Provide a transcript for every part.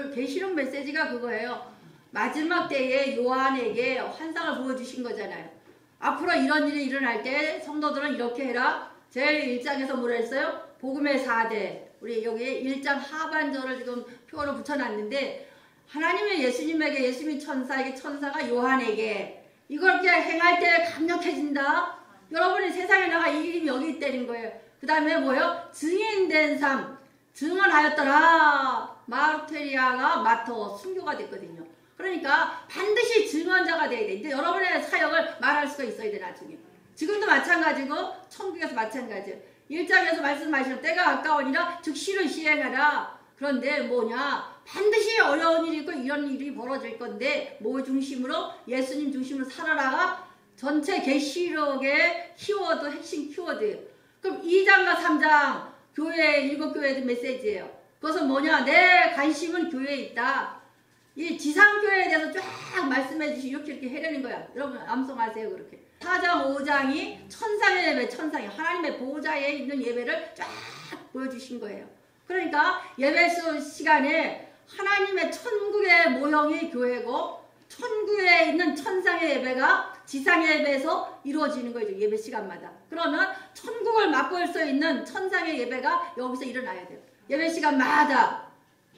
오늘 계시록 메시지가 그거예요. 마지막 때에 요한에게 환상을 보여주신 거잖아요. 앞으로 이런 일이 일어날 때 성도들은 이렇게 해라. 제일 1장에서 뭐라 했어요? 복음의 4대. 우리 여기 1장 하반절을 지금 표로 붙여놨는데 하나님의 예수님에게 예수님 천사에게 천사가 요한에게 이걸 이렇게 행할 때 강력해진다. 여러분이 세상에 나가 이 일이 여기 있다는 거예요. 그 다음에 뭐요? 증인된 삶. 증언하였더라. 마르테리아가 마터 순교가 됐거든요. 그러니까 반드시 증언자가 돼야 돼. 이제 여러분의 사역을 말할 수가 있어야 돼 나중에. 지금도 마찬가지고 천국에서 마찬가지예요. 1장에서 말씀하시는 때가 가까우니라 즉시를 시행하라. 그런데 뭐냐? 반드시 어려운 일이 있고 이런 일이 벌어질 건데 뭐 중심으로? 예수님 중심으로 살아라가 전체 계시록의 키워드, 핵심 키워드예요. 그럼 2장과 3장 교회, 7교회의 메시지예요. 그것은 뭐냐? 내 관심은 교회에 있다. 이 지상교회에 대해서 쫙 말씀해 주시 이렇게 해내는 거야. 여러분 암송하세요. 그렇게 4장 5장이 천상의 예배, 천상의 하나님의 보호자에 있는 예배를 쫙 보여주신 거예요. 그러니까 예배 시간에 하나님의 천국의 모형이 교회고 천국에 있는 천상의 예배가 지상의 예배에서 이루어지는 거죠. 예배 시간마다. 그러면 천국을 맛볼 수 있는 천상의 예배가 여기서 일어나야 돼요. 예배 시간마다.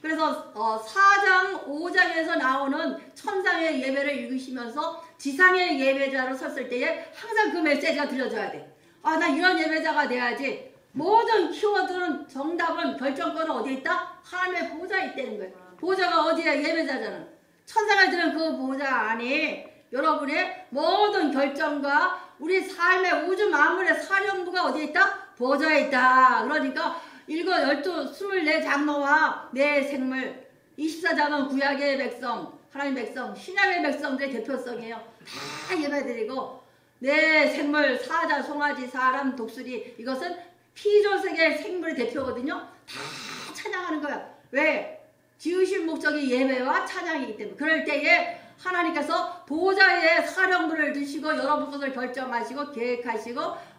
그래서 4장 5장에서 나오는 천상의 예배를 읽으시면서 지상의 예배자로 섰을 때에 항상 그 메시지가 들려줘야 돼. 아, 나 이런 예배자가 돼야지. 모든 키워드는 정답은 결정권은 어디에 있다? 하나님의 보호자에 있다는 거예요. 보호자가 어디에? 예배자잖아. 천상에 들은 그 보호자 안에 여러분의 모든 결정과 우리 삶의 우주 만물의 사령부가 어디에 있다? 보호자에 있다. 그러니까 24 장로와 내 생물 24장은 구약의 백성, 하나님 백성, 신약의 백성들의 대표성이에요. 다 예배드리고 내 생물, 사자, 송아지, 사람, 독수리 이것은 피조세계의 생물의 대표거든요. 다 찬양하는 거야. 왜? 지으신 목적이 예배와 찬양이기 때문에. 그럴 때에 하나님께서 보호자의 사령부를 두시고 여러분 것을 결정하시고 계획하시고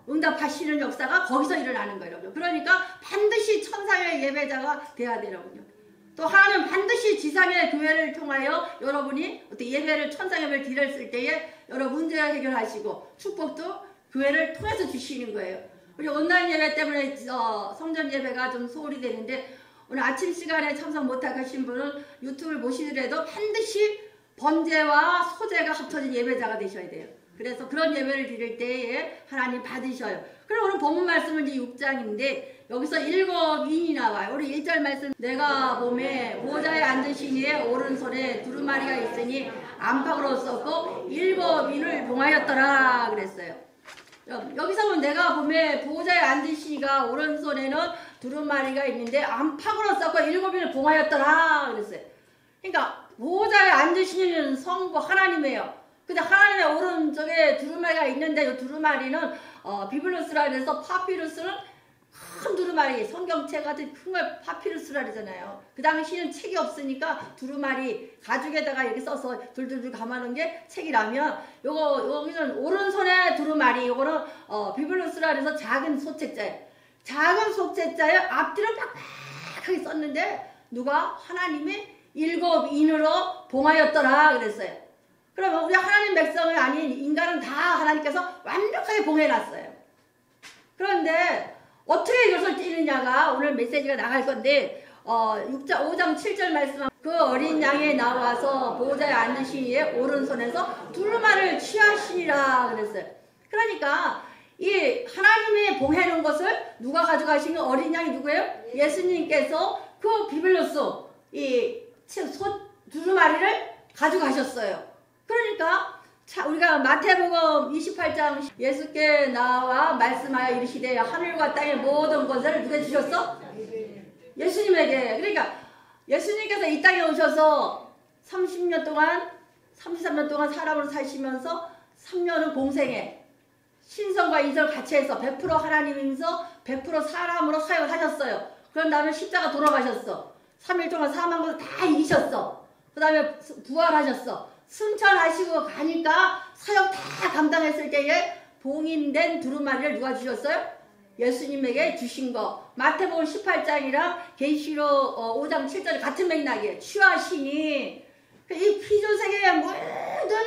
응답하시는 역사가 거기서 일어나는 거예요. 그러니까 반드시 천상의 예배자가 돼야 되는군요. 또 하나님은 반드시 지상의 교회를 통하여 여러분이 어떤 예배를 천상 예배를 드렸을 때에 여러 문제를 해결하시고 축복도 교회를 통해서 주시는 거예요. 우리 온라인 예배 때문에 성전 예배가 좀 소홀히 되는데 오늘 아침 시간에 참석 못하신 분은 유튜브를 보시더라도 반드시 번제와 소제가 합쳐진 예배자가 되셔야 돼요. 그래서 그런 예배를 드릴 때에 하나님 받으셔요. 그럼 오늘 본문 말씀은 이제 6장인데 여기서 7인이 나와요. 우리 1절 말씀 내가 봄에 보호자에 앉으신 이의 오른손에 두루마리가 있으니 안팎으로 썼고 7인을 봉하였더라 그랬어요. 여기서 보면 내가 봄에 보호자에 앉으신 이가 오른손에는 두루마리가 있는데 안팎으로 썼고 7인을 봉하였더라 그랬어요. 그러니까 보호자에 앉으신 이는 성부 하나님이에요. 근데 하나님의 오른쪽에 두루마리가 있는데 이 두루마리는 비블루스라 해서 파피루스는 큰 두루마리 성경책 같은 큰 걸 파피루스라 그러잖아요. 그 당시에는 책이 없으니까 두루마리 가죽에다가 이렇게 써서 둘둘둘 감아놓은 게 책이라면 여기는 오른손에 두루마리 요거는 비블루스라 해서 작은 소책자예요. 작은 소책자에 앞뒤로 빡빡하게 썼는데 누가? 하나님이 7인으로 봉하였더라 그랬어요. 그러면 우리 하나님 백성이 아닌 인간은 다 하나님께서 완벽하게 봉해놨어요. 그런데 어떻게 이것을 찌느냐가 오늘 메시지가 나갈 건데 5장 7절 말씀 그 어린 양이 나와서 보호자에 앉으신 이의 오른손에서 두루마리를 취하시니라 그랬어요. 그러니까 이 하나님이 봉해놓은 것을 누가 가져가신 게 어린 양이 누구예요? 예수님께서 그 비블로스 이 두루마리를 가져가셨어요. 그러니까 우리가 마태복음 28장 예수께 나와 말씀하여 이르시되 하늘과 땅의 모든 것을 누가 주셨어? 예수님에게. 그러니까 예수님께서 이 땅에 오셔서 33년 동안 사람으로 사시면서 3년은 공생에 신성과 인성을 같이 해서 100% 하나님이면서 100% 사람으로 사역을 하셨어요. 그런 다음에 십자가 돌아가셨어. 3일 동안 사망한 것을 다 이기셨어. 그 다음에 부활하셨어. 승천하시고 가니까 사역 다 감당했을 때에 봉인된 두루마리를 누가 주셨어요? 예수님에게 주신 거. 마태복음 18장이랑 계시록 5장 7절 같은 맥락이에요. 취하시니 이 피조세계의 모든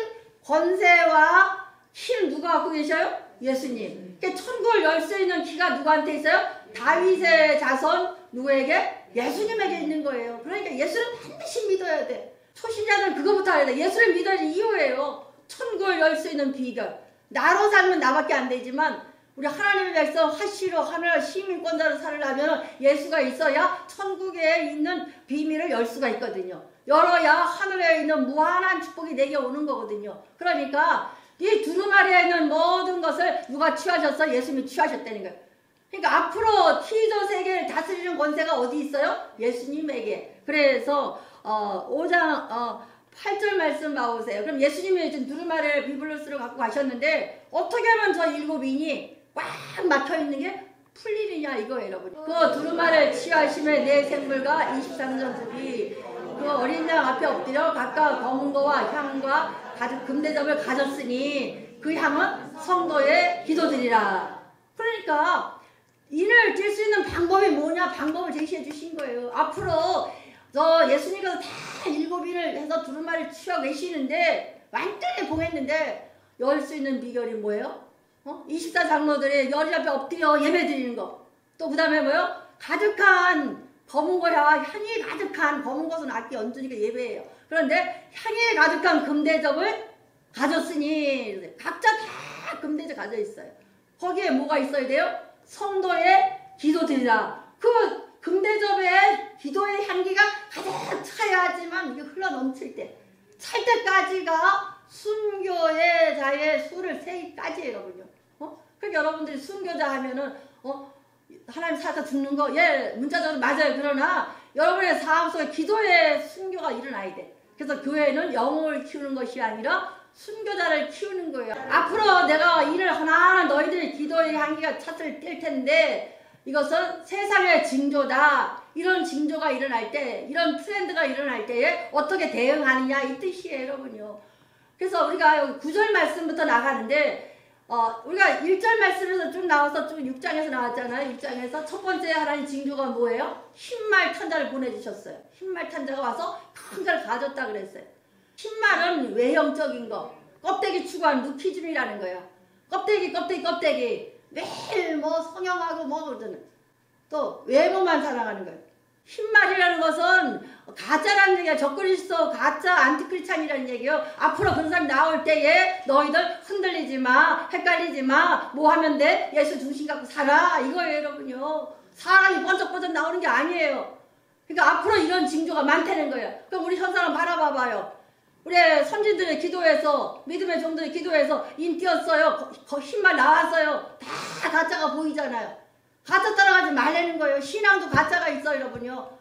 권세와 키를 누가 갖고 계셔요? 예수님. 그러니까 천국을 열 수 있는 키가 누구한테 있어요? 다윗의 자손 누구에게? 예수님에게 있는 거예요. 그러니까 예수를 반드시 믿어야 돼. 초신자들은 그거부터 알아야 돼. 예수를 믿어야 될 이유예요. 천국을 열 수 있는 비결. 나로 살면 나밖에 안 되지만 우리 하나님의 백성 하시로 하늘 시민권자로 살려면 예수가 있어야 천국에 있는 비밀을 열 수가 있거든요. 열어야 하늘에 있는 무한한 축복이 내게 오는 거거든요. 그러니까 이 두루마리에 있는 모든 것을 누가 취하셨어? 예수님이 취하셨다는 거예요. 그러니까 앞으로 피조 세계를 다스리는 권세가 어디 있어요? 예수님에게. 그래서 5장 8절 말씀 나오세요. 그럼 예수님이 지금 두루마리를 비블로스로 갖고 가셨는데 어떻게 하면 저 일곱인이 꽉 막혀있는 게 풀리느냐 이거예요, 여러분. 그 두루마리를 취하심에 내 생물과 23년 부비 그 어린 양 앞에 엎드려 각각 검은 거와 향과 금대접을 가졌으니 그 향은 성도의 기도드리라. 그러니까 인을 뛸 수 있는 방법이 뭐냐? 방법을 제시해 주신 거예요. 앞으로 저 예수님께서 다 일곱인을 해서 두루마리를 취하고 계시는데 완전히 봉했는데 열 수 있는 비결이 뭐예요? 24장로들이 열이 앞에 엎드려 예배 드리는 거. 또 그 다음에 뭐요? 가득한 검은 거야. 향이 가득한 검은 것은 악기 얹으니까 예배예요. 그런데 향이 가득한 금대접을 가졌으니 각자 다 금대접 가져 있어요. 거기에 뭐가 있어야 돼요? 성도의 기도드리라. 그 금대접에 기도의 향기가 가득 차야지만 이게 흘러 넘칠 때, 찰 때까지가 순교의 자의 수를 세기까지예요, 여러분요. 그러니까 여러분들이 순교자 하면은 하나님 살아서 죽는 거, 예, 문자적으로 맞아요. 그러나 여러분의 삶 속에 기도의 순교가 일어나야 돼. 그래서 교회는 영혼을 키우는 것이 아니라 순교자를 키우는 거예요. 앞으로 내가 일을 하나하나 너희들이 기도의 향기가 찼을 뗄 텐데 이것은 세상의 징조다. 이런 징조가 일어날 때, 이런 트렌드가 일어날 때에 어떻게 대응하느냐 이 뜻이에요, 여러분요. 그래서 우리가 여기 9절 말씀부터 나가는데 우리가 1절 말씀에서 쭉 나와서 쭉 6장에서 나왔잖아요. 6장에서 첫 번째 하나님 징조가 뭐예요? 흰말 탄자를 보내주셨어요. 흰말 탄자가 와서 큰 걸 가졌다 그랬어요. 흰말은 외형적인 거, 껍데기 추구한 루키즘이라는 거야. 껍데기 매일 뭐 성형하고 뭐 그러잖아요. 또 외모만 사랑하는 거예요. 흰말이라는 것은 가짜라는 얘기야. 적그리스도, 가짜, 안티크리스찬이라는 얘기요. 앞으로 그런 사람이 나올 때에 너희들 흔들리지 마, 헷갈리지 마, 뭐 하면 돼? 예수 중심 갖고 살아. 이거예요, 여러분요. 사람이 번쩍번쩍 나오는 게 아니에요. 그러니까 앞으로 이런 징조가 많다는 거예요. 그럼 우리 현 사람 바라봐봐요. 우리 선진들의 기도에서, 믿음의 종들의 기도에서 인 띄었어요. 흰말 나왔어요. 다 가짜가 보이잖아요. 가짜 따라가지 말라는 거예요. 신앙도 가짜가 있어요, 여러분요.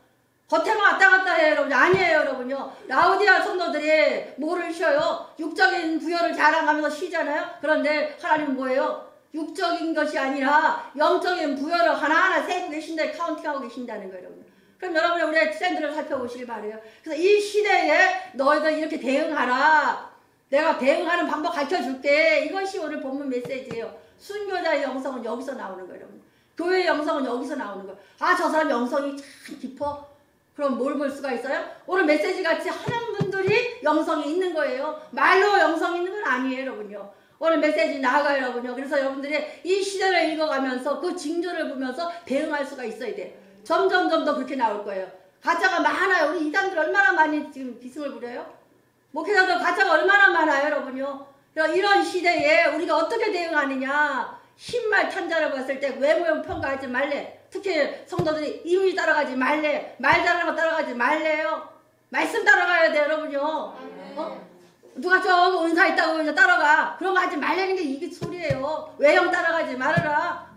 겉에만 왔다 갔다 해요, 여러분. 아니에요, 여러분요. 라우디아 성도들이 뭐를 쉬어요? 육적인 부여를 자랑하면서 쉬잖아요. 그런데 하나님은 뭐예요? 육적인 것이 아니라 영적인 부여를 하나하나 세고 계신다, 카운팅하고 계신다는 거예요, 여러분. 그럼 여러분이 우리의 트렌드를 살펴보시길 바래요. 그래서 이 시대에 너희들 이렇게 대응하라. 내가 대응하는 방법 가르쳐줄게. 이것이 오늘 본문 메시지예요. 순교자의 영성은 여기서 나오는 거예요, 여러분. 교회의 영성은 여기서 나오는 거예요. 아, 저 사람 영성이 참 깊어? 그럼 뭘 볼 수가 있어요? 오늘 메시지 같이 하는 분들이 영성이 있는 거예요. 말로 영성이 있는 건 아니에요, 여러분요. 오늘 메시지 나아가요, 여러분요. 그래서 여러분들이 이 시대를 읽어가면서 그 징조를 보면서 대응할 수가 있어야 돼요. 점점 더 그렇게 나올 거예요. 가짜가 많아요. 우리 이단들 얼마나 많이 지금 기승을 부려요? 목회자들 가짜가 얼마나 많아요, 여러분요. 이런 시대에 우리가 어떻게 대응하느냐. 흰말 탄자를 봤을 때 외모형 평가하지 말래. 특히 성도들이 이미지 따라가지 말래. 말 잘하는 거 따라가지 말래요. 말씀 따라가야 돼, 여러분요. 누가 좀 은사 있다고 이제 따라가. 그런 거 하지 말라는 게 이게 소리예요. 외형 따라가지 말아라.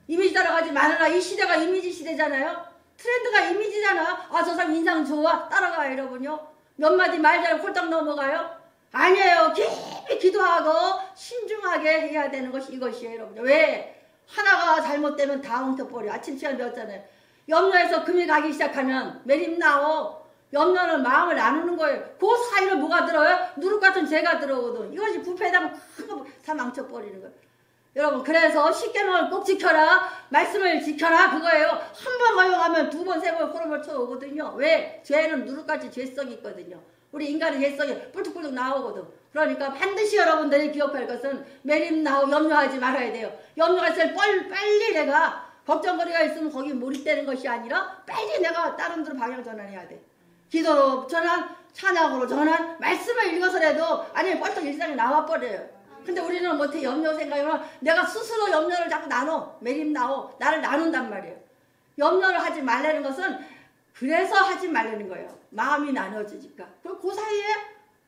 이미지 따라가지 말아라. 이 시대가 이미지 시대잖아요. 트렌드가 이미지잖아. 아, 저 사람 인상 좋아. 따라가요, 여러분요. 몇 마디 말 잘하면 홀딱 넘어가요. 아니에요. 깊이 기도하고 신중하게 해야 되는 것이 이것이에요, 여러분. 왜? 하나가 잘못되면 다 엉켜버려. 아침 시간 배웠잖아요. 염려에서 금이 가기 시작하면 매림 나오. 염려는 마음을 나누는 거예요. 그 사이로 뭐가 들어요? 누룩 같은 죄가 들어오거든. 이것이 부패하면 큰 거 다 망쳐버리는 거예요. 여러분 그래서 십계명을 꼭 지켜라. 말씀을 지켜라 그거예요. 한 번 허용하면 두 번, 세 번 호름을 쳐오거든요. 왜? 죄는 누룩같이 죄성이 있거든요. 우리 인간의 죄성이 뿔뚝뿔뚝 나오거든. 그러니까 반드시 여러분들이 기억할 것은 매림 나오 염려하지 말아야 돼요. 염려가 있으면 빨리 내가 걱정거리가 있으면 거기 몰입되는 것이 아니라 빨리 내가 다른 데로 방향 전환해야 돼. 기도로 전환, 찬양으로 전환, 말씀을 읽어서라도 아니면 벌떡 일상에 나와버려요. 근데 우리는 못해. 염려 생각이면 내가 스스로 염려를 자꾸 나눠. 매림 나오. 나를 나눈단 말이에요. 염려를 하지 말라는 것은 그래서 하지 말라는 거예요. 마음이 나눠지니까. 그럼 그 사이에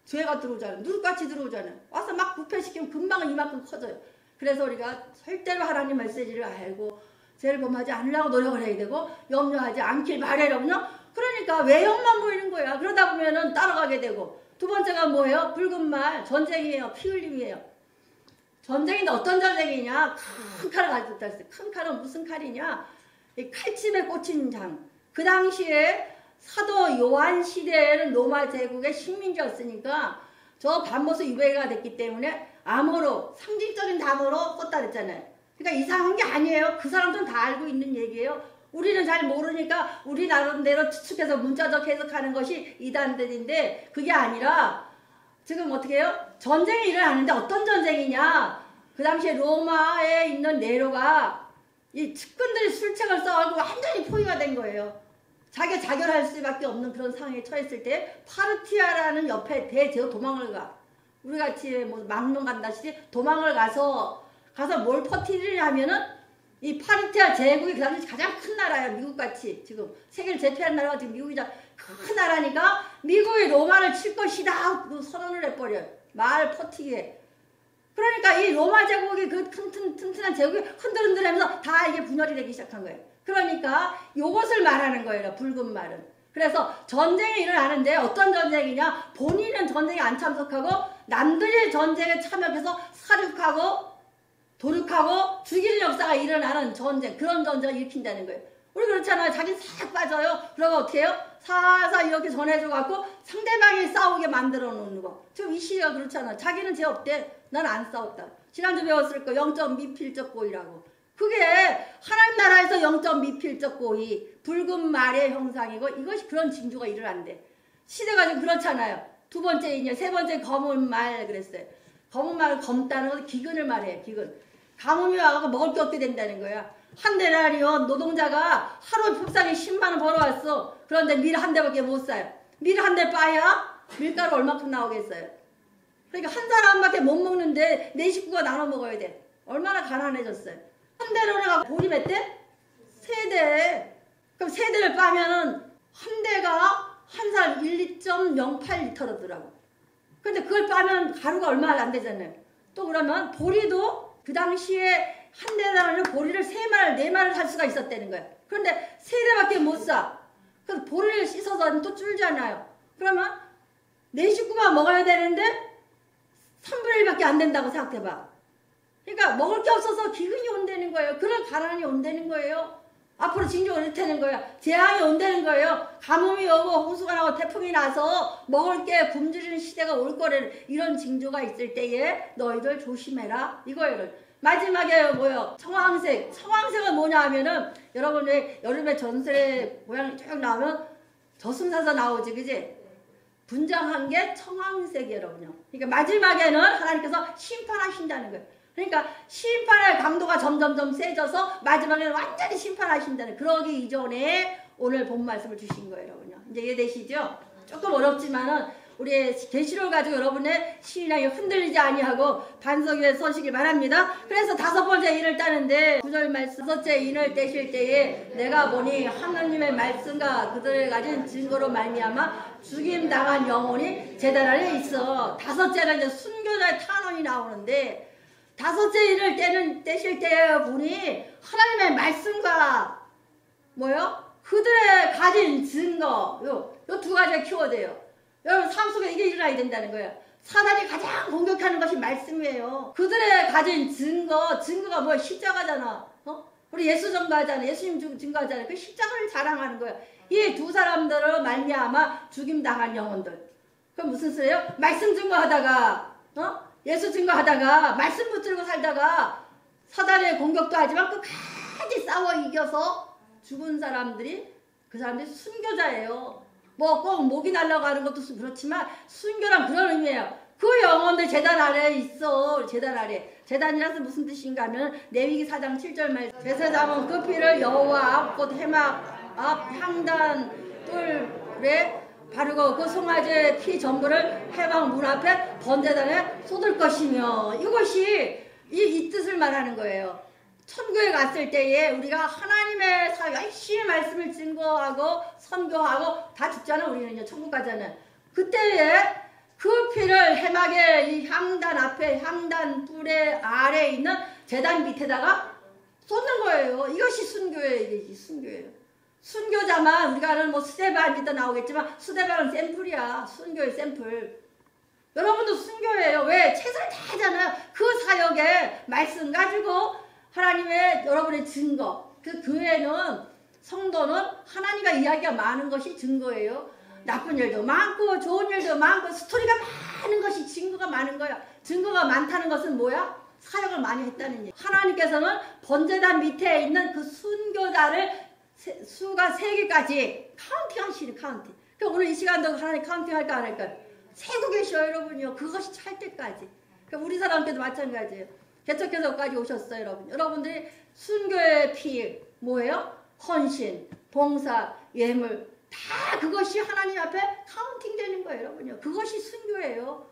죄가 들어오잖아요. 누룩같이 들어오잖아요. 와서 막 부패시키면 금방 이만큼 커져요. 그래서 우리가 절대로 하나님 메시지를 알고 죄를 범하지 않으려고 노력을 해야 되고 염려하지 않길 바라려군요. 그러니까 외형만 보이는 거야. 그러다 보면은 따라가게 되고. 두 번째가 뭐예요? 붉은 말, 전쟁이에요. 피 흘림이에요. 전쟁인데 어떤 전쟁이냐? 큰 칼을 가지고 있다 했어요. 큰 칼은 무슨 칼이냐? 이 칼집에 꽂힌 장. 그 당시에 사도 요한 시대에는 로마 제국의 식민지였으니까 저 반모스 유배가 됐기 때문에 암호로, 상징적인 단어로 썼다 그랬잖아요. 그러니까 이상한 게 아니에요. 그 사람들은 다 알고 있는 얘기예요. 우리는 잘 모르니까 우리 나름대로 추측해서 문자적 해석하는 것이 이단들인데 그게 아니라 지금 어떻게 해요? 전쟁이 일어나는데 어떤 전쟁이냐? 그 당시에 로마에 있는 네로가 이 측근들이 술책을 써가지고 완전히 포위가 된 거예요. 자기가 자결할 수밖에 없는 그런 상황에 처했을 때 파르티아라는 옆에 대제로 도망을 가. 우리같이 뭐 막론 간다시피 도망을 가서 뭘 퍼뜨리냐 하면은 이 파르티아 제국이 그 당시 가장 큰 나라예요. 미국같이 지금 세계를 제패한 나라가 지금 미국이자 큰 나라니까 미국이 로마를 칠 것이다 그 선언을 해버려요. 말 퍼뜨기에. 그러니까 이 로마 제국이 그 튼튼한 제국이 흔들흔들하면서 다 이게 분열이 되기 시작한 거예요. 그러니까 요것을 말하는 거예요. 붉은 말은. 그래서 전쟁이 일어나는데 어떤 전쟁이냐? 본인은 전쟁에 안 참석하고 남들이 전쟁에 참여해서 사륙하고 도륙하고 죽이는 역사가 일어나는 전쟁, 그런 전쟁을 일으킨다는 거예요. 우리 그렇잖아요. 자기 싹 빠져요. 그러고 어떻게 해요? 살살 이렇게 전해줘갖고 상대방이 싸우게 만들어 놓는 거. 지금 이 시대가 그렇잖아. 자기는 죄 없대. 난 안 싸웠다. 지난주 배웠을 거 0점 미필적 고의라고. 그게 하나님 나라에서 0점 미필적 고의, 붉은 말의 형상이고 이것이 그런 징조가 일어난대. 시대가 지금 그렇잖아요. 두 번째이냐, 세 번째 검은 말 그랬어요. 검은 말은 검다는 건 기근을 말해요. 기근. 가뭄이 와서 먹을 게 없게 된다는 거야. 한 대라리요 노동자가 하루 밥상에 10만 원 벌어왔어. 그런데 밀 한 대밖에 못 사요. 밀 한 대 빠야 밀가루 얼마큼 나오겠어요. 그러니까 한 사람밖에 못 먹는데 네 식구가 나눠 먹어야 돼. 얼마나 가난해졌어요. 한 대로는 보리 몇 대? 세 대. 그럼 세 대를 빠면은 한 대가 한 사람 1.08리터더라고. 근데 그걸 빠면 가루가 얼마 안 되잖아요. 또 그러면 보리도 그 당시에 한 대당을 보리를 3말, 4말을 살 수가 있었다는 거예요. 그런데 3대밖에 못 사. 그래서 보리를 씻어서 또 줄잖아요. 그러면 내 식구가 먹어야 되는데 3분의 1밖에 안 된다고 생각해봐. 그러니까 먹을 게 없어서 기근이 온다는 거예요. 그런 가난이 온다는 거예요. 앞으로 징조가 이렇다는 거예요. 재앙이 온다는 거예요. 가뭄이 오고 홍수가 나고 태풍이 나서 먹을 게 굶주리는 시대가 올 거래. 이런 징조가 있을 때에 너희들 조심해라. 이거예요. 마지막에 뭐예요? 청황색. 청황색은 뭐냐 하면은 여러분 왜 여름에 전설의 모양이 쭉 나오면 저승사자 나오지, 그지? 분장한 게 청황색이에요, 여러분요. 그러니까 마지막에는 하나님께서 심판하신다는 거예요. 그러니까 심판의 강도가 점점점 세져서 마지막에는 완전히 심판하신다는, 그러기 이전에 오늘 본 말씀을 주신 거예요, 여러분요. 이제 이해되시죠? 조금 어렵지만은 우리의 계시를 가지고 여러분의 신앙이 흔들리지 아니하고 반석 위에 서시길 바랍니다. 그래서 5번째 인을 따는데 9절 말씀, 6번째 인을 떼실 때에 내가 보니 하나님의 말씀과 그들을 가진 증거로 말미암아 죽임당한 영혼이 제단 안에 있어. 5째는 이제 순교자의 탄원이 나오는데 5째 인을 떼실 때 보니 하나님의 말씀과 뭐요? 그들의 가진 증거, 요 두 가지가 키워드예요. 여러분 삶 속에 이게 일어나야 된다는 거예요. 사단이 가장 공격하는 것이 말씀이에요. 그들의 가진 증거가 뭐야? 십자가잖아. 우리 예수 증거하잖아. 예수님 증거하잖아. 그 십자가를 자랑하는 거예요. 이 두 사람들을 말미암아 죽임당한 영혼들. 그럼 무슨 소리예요? 말씀 증거하다가 예수 증거하다가 말씀 붙들고 살다가 사단의 공격도 하지만 끝까지 싸워 이겨서 죽은 사람들이 그 사람들이 순교자예요. 뭐 꼭 목이 날아가는 것도 그렇지만 순교란 그런 의미예요. 그 영혼들 재단 아래에 있어. 재단 아래. 재단이라서 무슨 뜻인가 하면 레위기 4장 7절 말씀. 제사장은 그 피를 여호와 앞 곧 회막 앞 향단 뜰에 바르고 그 송아지의 피 전부를 회막 문 앞에 번제단에 쏟을 것이며, 이것이 이 뜻을 말하는 거예요. 천국에 갔을 때에 우리가 하나님의 열심히 말씀을 증거하고 선교하고 다 죽잖아. 우리는 천국 가잖아. 그때에 그 피를 해막의 이 향단 앞에 향단 뿔의 아래에 있는 제단 밑에다가 쏟는 거예요. 이것이 순교예요. 이게 순교예요. 순교자만 우리가 아는 뭐 스데반이도 나오겠지만 스데반은 샘플이야. 순교의 샘플. 여러분도 순교예요. 왜? 최선을 다하잖아요. 그 사역에 말씀 가지고 하나님의 여러분의 증거. 그 교회는 성도는 하나님과 이야기가 많은 것이 증거예요. 나쁜 일도 많고 좋은 일도 많고 스토리가 많은 것이 증거가 많은 거야. 증거가 많다는 것은 뭐야? 사역을 많이 했다는 얘기. 하나님께서는 번제단 밑에 있는 그 순교자를 수가 3개까지 카운팅 하시는 카운팅. 그러니까 오늘 이 시간도 하나님 카운팅 할까 안 할까? 세고 계셔요 여러분요. 그것이 찰 때까지. 그러니까 우리 사람께도 마찬가지예요. 개척해서까지 오셨어요 여러분. 여러분들이 순교의 피 뭐예요? 헌신, 봉사, 예물 다 그것이 하나님 앞에 카운팅 되는 거예요 여러분요. 그것이 순교예요.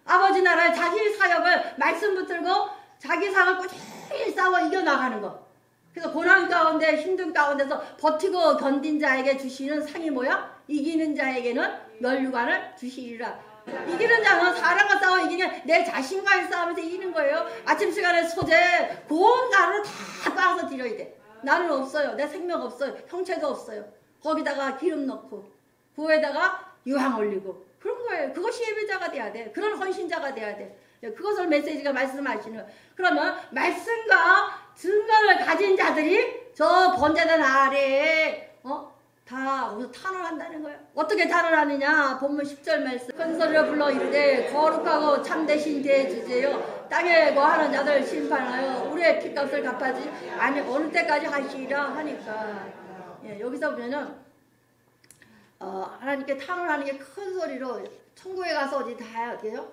아버지 나라에 자기 사역을 말씀 붙들고 자기 사역을 꾸준히 싸워 이겨나가는 거. 그래서 고난 가운데 힘든 가운데서 버티고 견딘 자에게 주시는 상이 뭐야? 이기는 자에게는 멸류관을 주시리라. 이기는 자는 사람과 싸워 이기는 내 자신과의 싸움에서 이기는 거예요. 아침 시간에 소재 고운 가루를 다 빻아서 드려야 돼. 나는 없어요. 내 생명 없어요. 형체도 없어요. 거기다가 기름 넣고 구에다가 유황 올리고 그런 거예요. 그것이 예배자가 돼야 돼. 그런 헌신자가 돼야 돼. 그것을 메시지가 말씀하시는. 그러면 말씀과 증거를 가진 자들이 저 번제단 아래에 다 탄원한다는 거예요. 어떻게 탄원하느냐? 본문 10절 말씀. 큰 소리로 불러 이르되 거룩하고 참되신 대주제여 땅에 거하는 자들 심판하여 우리의 핏값을 갚아지 아니 어느 때까지 하시리라 하니까. 예, 여기서 보면은 하나님께 탄원하는 게 큰 소리로 천국에 가서 어디 다 어때요?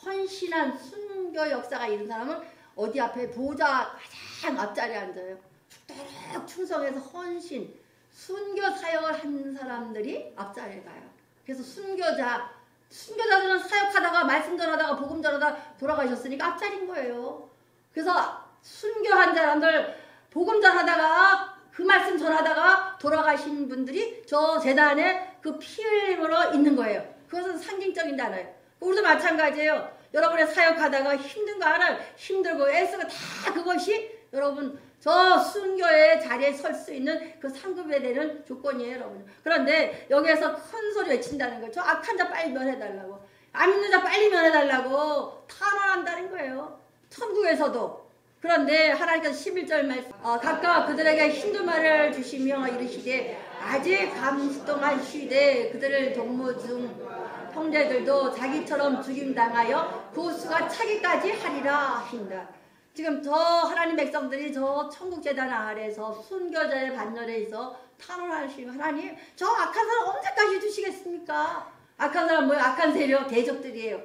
헌신한 순교 역사가 있는 사람은 어디 앞에 보좌 가장 앞자리에 앉아요. 죽도록 충성해서 헌신 순교 사역을 한 사람들이 앞자리에 가요. 그래서 순교자들은 사역하다가 말씀 전하다가 복음 전하다가 돌아가셨으니까 앞자리인 거예요. 그래서 순교한 사람들 복음 전하다가 그 말씀 전하다가 돌아가신 분들이 저 재단에 그 피 흘림으로 있는 거예요. 그것은 상징적인 단어예요. 우리도 마찬가지예요. 여러분의 사역하다가 힘든 거 알아요. 힘들고 애쓰고 다 그것이 여러분 저 순교의 자리에 설 수 있는 그 상급에 되는 조건이에요 여러분. 그런데 여기에서 큰 소리 외친다는 거예요. 저 악한 자 빨리 면해달라고. 안 믿는 자 빨리 면해달라고 탄원한다는 거예요. 천국에서도. 그런데 하나님께서 11절 말씀 각각 그들에게 힘든 말을 주시며 이르시되 아직 감시 동안 쉬되 그들을 동무 중 형제들도 자기처럼 죽임당하여 그 수가 차기까지 하리라 하신다. 지금 저 하나님 백성들이 저 천국 재단 아래에서 순교자의 반열에서 탄원하시고 하나님 저 악한 사람 언제까지 두시겠습니까? 악한 사람 뭐예요? 악한 세력 대적들이에요.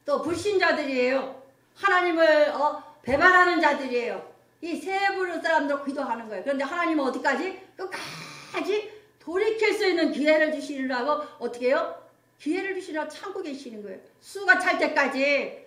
또 불신자들이에요. 하나님을 배반하는 자들이에요. 이 세 부류 사람들 기도하는 거예요. 그런데 하나님은 어디까지? 끝까지 돌이킬 수 있는 기회를 주시려고 어떻게 해요? 기회를 주시려고 참고 계시는 거예요. 수가 찰 때까지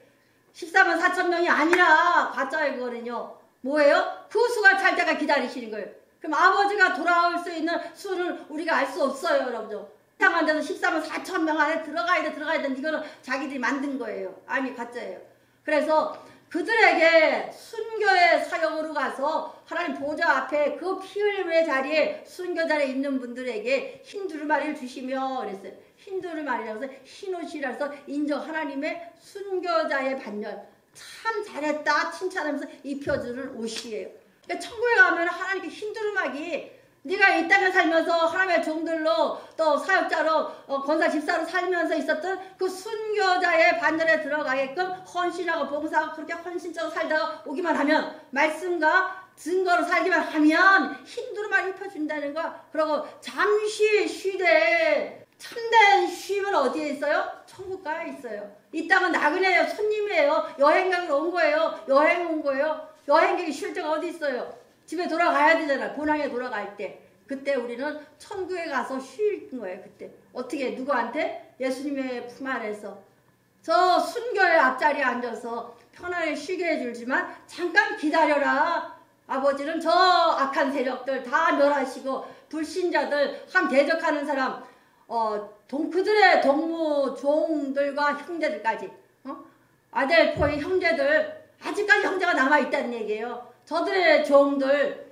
14만 4천 명이 아니라 가짜의 그거는요. 뭐예요? 그 수가 찰 때가 기다리시는 거예요. 그럼 아버지가 돌아올 수 있는 수를 우리가 알 수 없어요, 여러분. 이상한 데서 14만 4천 명 안에 들어가야 돼. 이거는 자기들이 만든 거예요. 아니, 가짜예요. 그래서 그들에게 순교의 사역으로 가서 하나님 보좌 앞에 그 피 흘림의 자리에 순교 자리에 있는 분들에게 흰 두루마리를 주시며 그랬어요. 흰 두루마리라고 해서 흰 옷이라서 인정 하나님의 순교자의 반열. 참 잘했다 칭찬하면서 입혀주는 옷이에요. 그러니까 천국에 가면 하나님께 흰 두루마기 네가 이 땅에 살면서 하나님의 종들로 또 사역자로 권사 집사로 살면서 있었던 그 순교자의 반열에 들어가게끔 헌신하고 봉사하고 그렇게 헌신적으로 살다가 오기만 하면 말씀과 증거로 살기만 하면 흰 두루마리 입혀준다는 거야. 그리고 잠시 쉬되 참된 쉼은 어디에 있어요? 천국가에 있어요. 이 땅은 나그네예요. 손님이에요. 여행객으로 온 거예요. 여행 온 거예요. 여행객이 쉴 데가 어디 있어요? 집에 돌아가야 되잖아. 본항에 돌아갈 때. 그때 우리는 천국에 가서 쉴 거예요. 그때. 어떻게 누구한테? 예수님의 품 안에서. 저 순교의 앞자리에 앉아서 편안히 쉬게 해주지만 잠깐 기다려라. 아버지는 저 악한 세력들 다 멸하시고 불신자들 함 대적하는 사람 그들의 동무 종들과 형제들까지 아델포의 형제들 아직까지 형제가 남아있다는 얘기예요. 저들의 종들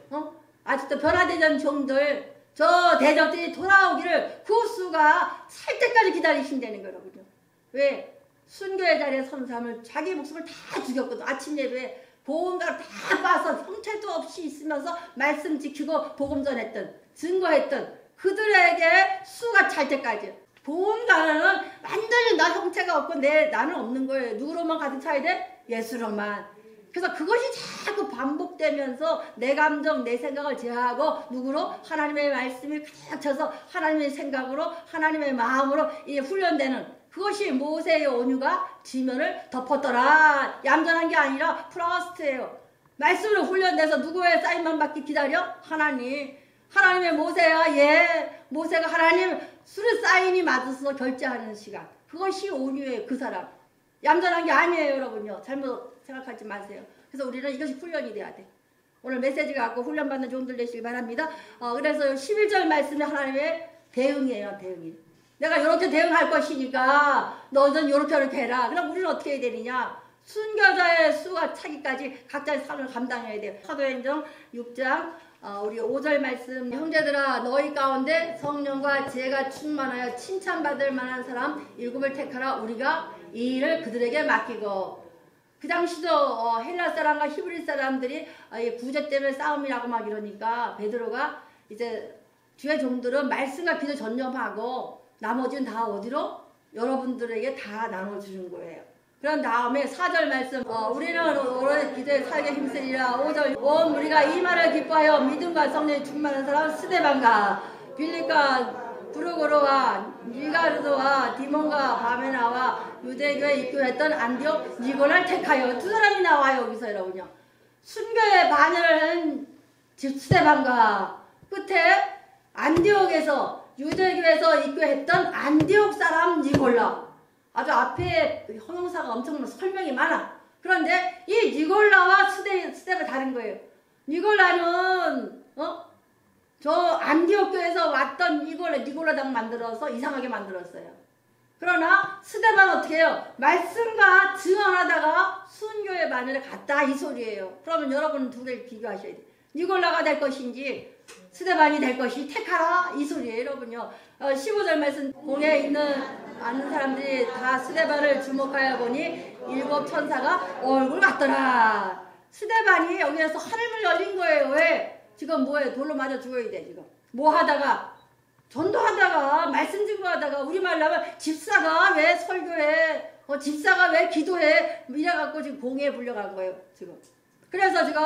아직도 변화되지 않은 종들 저 대적들이 돌아오기를 그 수가 살 때까지 기다리신다는 거거든요. 왜? 순교의 자리에 선 사람을 자기 목숨을 다 죽였거든. 아침 예배에 보험가를 다 빠서 형체도 없이 있으면서 말씀 지키고 복음 전했던 증거했던 그들에게 수가 찰 때까지. 보험가는 완전히 나 형체가 없고 나는 없는 거예요. 누구로만 가득 차야 돼? 예수로만. 그래서 그것이 자꾸 반복되면서 내 감정, 내 생각을 제어하고 누구로? 하나님의 말씀이 가득 차서 하나님의 생각으로 하나님의 마음으로 이제 훈련되는 그것이 모세의 온유가 지면을 덮었더라. 얌전한 게 아니라 플라스트예요. 말씀으로 훈련돼서 누구의 사인만 받기 기다려? 하나님. 하나님의 모세야. 모세가 하나님 수르 사인이 맞아서 결제하는 시간. 그것이 온유예요. 그 사람. 얌전한 게 아니에요. 여러분요. 잘못 생각하지 마세요. 그래서 우리는 이것이 훈련이 돼야 돼. 오늘 메시지 갖고 훈련받는 종들 되시기 바랍니다. 그래서 11절 말씀이 하나님의 대응이에요. 대응이. 내가 이렇게 대응할 것이니까 너는 이렇게 해라. 그럼 우리는 어떻게 해야 되느냐? 순교자의 수가 차기까지 각자의 삶을 감당해야 돼요. 사도행전 6장 우리 5절 말씀 형제들아 너희 가운데 성령과 지혜가 충만하여 칭찬받을 만한 사람 7을 택하라. 우리가 이 일을 그들에게 맡기고 그 당시도 헬라 사람과 히브리 사람들이 구제 때문에 싸움이라고 막 이러니까 베드로가 이제 주의 종들은 말씀과 기도 전념하고 나머지는 다 어디로? 여러분들에게 다 나눠주는 거예요. 그런 다음에 4절 말씀 우리는 오래 기도에 살게 힘쓰리라. 5절 온 우리가 이 말을 기뻐하여 믿음과 성령이 충만한 사람 스데반과 빌립과 브루고로와 니가르도와 디몬과 바메나와 유대교에 입교했던 안디옥 니고를 택하여 두 사람이 나와요. 여기서 여러분요. 순교의 반열을 한 스데반과 끝에 안디옥에서 유대교에서 입교했던 안디옥 사람 니골라. 아주 앞에 형용사가 엄청난 설명이 많아. 그런데 이 니골라와 스데가 다른 거예요. 니골라는 저 안디옥 교에서 왔던 니골라당 만들어서 이상하게 만들었어요. 그러나 스데반 어떻게 해요? 말씀과 증언하다가 순교의 반열에 갔다 이 소리예요. 그러면 여러분은 두 개를 비교하셔야 돼요. 니골라가 될 것인지 스데반이 될 것이 택하라 이 소리예요. 여러분요. 15절 말씀 공에 있는 많은 사람들이 다 스데반을 주목하여 보니 7 천사가 얼굴 같더라. 스데반이 여기에서 하늘을 열린 거예요. 왜? 지금 뭐해? 돌로 맞아 죽어야 돼 지금. 뭐 하다가? 전도하다가 말씀 증거하다가 우리말로 하면 집사가 왜 설교해? 집사가 왜 기도해? 이래갖고 지금 공에 불려간 거예요 지금. 그래서 지금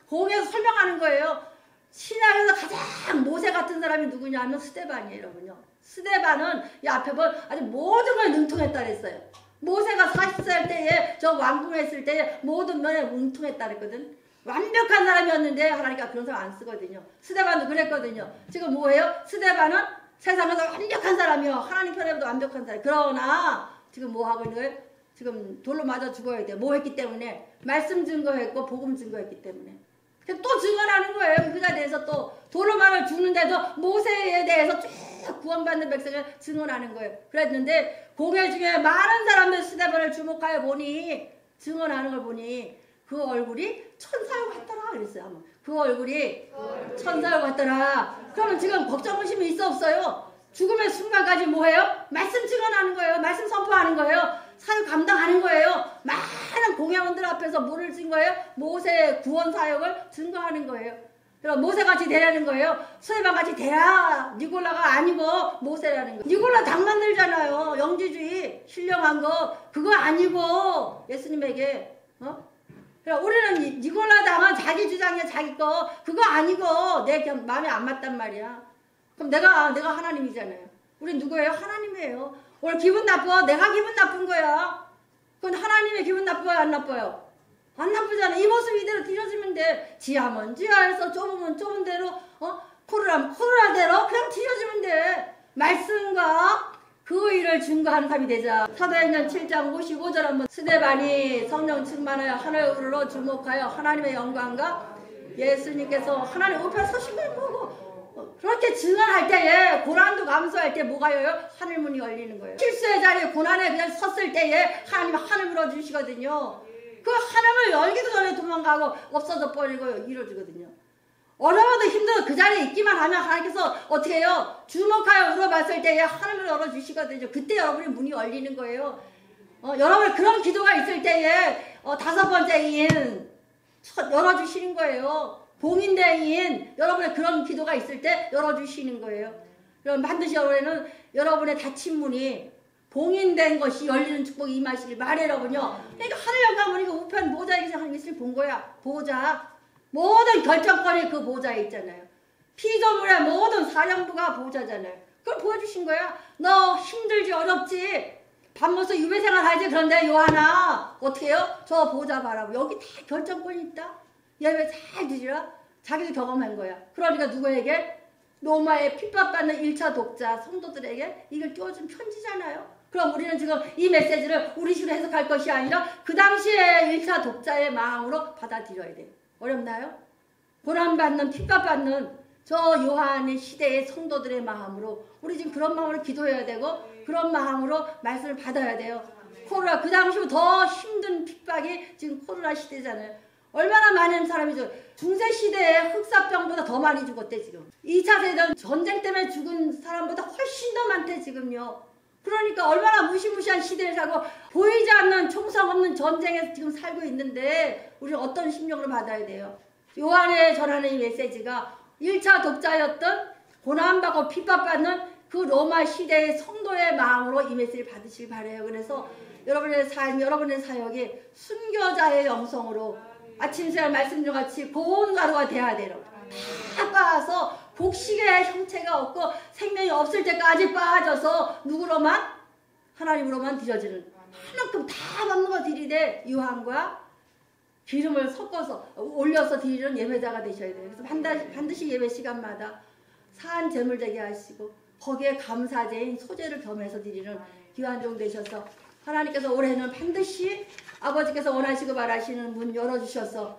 공에서 설명하는 거예요. 신약에서 가장 모세 같은 사람이 누구냐 하면 스데반이에요. 여러분요. 스데반은 이 앞에 본 아주 모든 걸 능통했다 그랬어요. 모세가 40살 때에 저 왕궁했을 때에 모든 면에 능통했다 그랬거든. 완벽한 사람이었는데 하나님께서 그런 사람 안 쓰거든요. 스데반도 그랬거든요. 지금 뭐예요? 스데반은 세상에서 완벽한 사람이요. 하나님 편에도 완벽한 사람. 그러나 지금 뭐 하고 있는 거예요? 지금 돌로 맞아 죽어야 돼. 뭐 했기 때문에? 말씀 증거했고 복음 증거했기 때문에. 또 증언하는 거예요. 그가 대해서 또 돌로 맞아 죽는데도 모세에 대해서 쭉 구원받는 백성을 증언하는 거예요. 그랬는데 공회 중에 많은 사람들 스데반을 주목하여 보니 증언하는 걸 보니 그 얼굴이 천사요 같더라 그랬어요. 그 얼굴이 천사요 같더라. 그러면 지금 걱정 의심이 있어 없어요? 죽음의 순간까지 뭐해요? 말씀 증언하는 거예요. 말씀 선포하는 거예요. 사역 감당하는 거예요. 많은 공회원들 앞에서 뭐를 증거해요? 모세의 구원 사역을 증거하는 거예요. 그럼 모세같이 되라는 거예요. 수레방같이 되라. 니골라가 아니고 모세라는 거예요. 니골라 당 만들잖아요. 영지주의 신령한 거 그거 아니고 예수님에게 그럼 우리는 니골라 당은 자기 주장이야. 자기 거 그거 아니고 내 마음에 안 맞단 말이야. 그럼 내가 하나님이잖아요. 우리 누구예요? 하나님이에요. 오늘 기분 나빠. 내가 기분 나쁜 거야. 그건 하나님의 기분 나빠요? 안 나빠요? 안 나쁘잖아. 이 모습 이대로 뒤져지면 돼. 지하면 지하에서 좁으면 좁은 대로 코르라면 코르라대로 그냥 뒤져지면 돼. 말씀과 그 일을 증거하는 사람이 되자. 사도행전 7장 55절 한번 스데반이 성령 충만하여 하늘으로 주목하여 하나님의 영광과 예수님께서 하나님 우편 서신 걸 보고 그렇게 증언할 때에 고난도 감수할 때 뭐가 열려요? 하늘문이 열리는 거예요. 실수의 자리에 고난에 그냥 섰을 때에 하나님 하늘 열어주시거든요. 그 하나님을 열기도 전에 도망가고 없어져 버리고 이루어지거든요. 어려워도 힘들어 그 자리에 있기만 하면 하나님께서 어떻게 해요? 주목하여 물어봤을 때에 하나님을 열어주시거든요. 그때 여러분의 문이 열리는 거예요. 여러분 그런 기도가 있을 때에 다섯 번째인 열어주시는 거예요. 봉인대인 여러분의 그런 기도가 있을 때 열어주시는 거예요. 그럼 반드시 여러분의 닫힌 문이 봉인된 것이 열리는 축복이 임하시길 바라라군요. 그러니까 하늘 영광 우리가 우편 보좌에 계신 하나님을 본 거야. 보좌. 모든 결정권이 그 보좌에 있잖아요. 피조물의 모든 사령부가 보좌잖아요. 그걸 보여주신 거야. 너 힘들지 어렵지 밥 먹어서 유배생활 하지. 그런데 요하나 어떻게 해요? 저 보좌 바라고 여기 다 결정권이 있다. 예배 잘 드리라. 자기도 경험한 거야. 그러니까 누구에게? 로마의 핍박받는 1차 독자 성도들에게 이걸 띄워준 편지잖아요. 그럼 우리는 지금 이 메시지를 우리 식으로 해석할 것이 아니라 그 당시에 1차 독자의 마음으로 받아들여야 돼. 어렵나요? 고난받는 핍박받는 저 요한의 시대의 성도들의 마음으로 우리 지금 그런 마음으로 기도해야 되고 그런 마음으로 말씀을 받아야 돼요. 코로나 그 당시보다 더 힘든 핍박이 지금 코로나 시대잖아요. 얼마나 많은 사람이 중세시대에 흑사병보다 더 많이 죽었대 지금. 2차 세전 전쟁 때문에 죽은 사람보다 훨씬 더 많대 지금요. 그러니까 얼마나 무시무시한 시대를 살고 보이지 않는 총성 없는 전쟁에서 지금 살고 있는데 우리는 어떤 심령으로 받아야 돼요? 요한에 전하는 이 메시지가 1차 독자였던 고난받고 핍박받는 그 로마 시대의 성도의 마음으로 이 메시지를 받으시길 바라요. 그래서 여러분의 삶, 여러분의 사역이 순교자의 영성으로 아침 시간 말씀드린 같이 고운 가루가 돼야 돼요. 다 빠서 곡식의 형체가 없고 생명이 없을 때까지 빠져서 누구로만? 하나님으로만 드려지는 하나끔 다 먹는 거 드리되 유황과 기름을 섞어서 올려서 드리는 예배자가 되셔야 돼요. 그래서 반드시 예배 시간마다 사한 제물 되게 하시고 거기에 감사제인 소재를 겸해서 드리는 귀한 종 되셔서 하나님께서 올해는 반드시 아버지께서 원하시고 바라시는 문 열어주셔서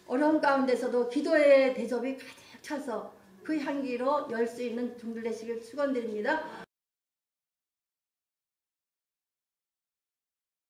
어려운 가운데서도 기도의 대접이 가득 차서 그 향기로 열 수 있는 종들 되시길 축원드립니다.